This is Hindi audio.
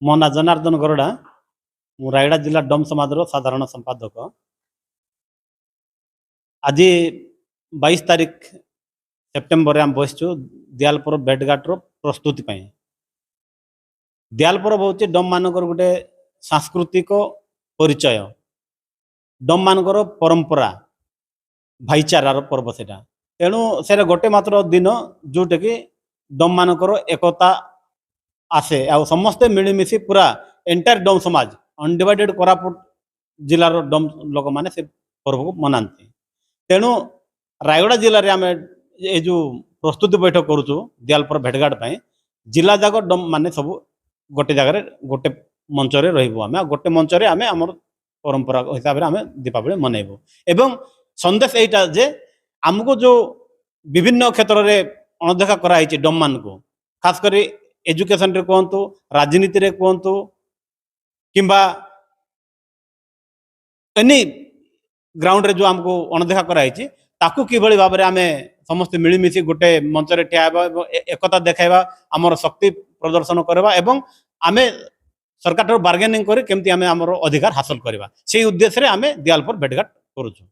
ମୋ ନାଁ ଜନାର୍ଦ୍ଦନ ଗରଡ଼ା। ମୁଁ ରାୟଗଡ଼ା ଜିଲ୍ଲା ଡମ୍ ସମାଜର ସାଧାରଣ ସମ୍ପାଦକ। ଆଜି 22 ତାରିଖ ସେପ୍ଟେମ୍ବରରେ ଆମେ ବସିଛୁ ଦିଆଲ ପରବ ଭେଟଘାଟର ପ୍ରସ୍ତୁତି ପାଇଁ। ଦିଆଲ ପରବ ହେଉଛି ଡମ୍ ମାନଙ୍କର ଗୋଟେ ସାଂସ୍କୃତିକ ପରିଚୟ, ଡମ୍ ମାନଙ୍କର ପରମ୍ପରା, ଭାଇଚାରାର ପର୍ବ ସେଟା। ତେଣୁ ସେଟା ଗୋଟେ ମାତ୍ର ଦିନ ଯୋଉଟାକି ଡମ୍ ମାନଙ୍କର ଏକତା आसे आ समस्ते मिलमिशि पूरा एंटायर डम समाज अनडिवाइडेड कोरापुट जिलार डम लोक मैंने से पर्व को मनाती। तेणु रायगड़ा जिले में आम ये जो प्रस्तुति बैठक करुचु दियाल पर भेटघाट जिला जाक डम माने सब गोटे जगह गोटे मंचरे रही आम गोटे मंचरे आम आम परंपरा हिसाब से आम दीपावली मनइबू। एवं संदेश यहीटा जे आमको जो विभिन्न क्षेत्र में अणदेखा कराई डम मान को खास करी एजुकेशन रे कहतु, राजनीति रे कहतु, किंबा एनी ग्राउंड रे जो हमको अणदेखा कराई ताकू किभली भाव में आम समस्त मिलमिशि गोटे मंचरे ठिया एकता देखाइबा, आमर शक्ति प्रदर्शन करवा एवं आम सरकार बार्गेनिंग कर केमती आम आमर अधिकार हासिल करवा से उद्देश्य रे आम दियाल पर भेटघाट करूछु।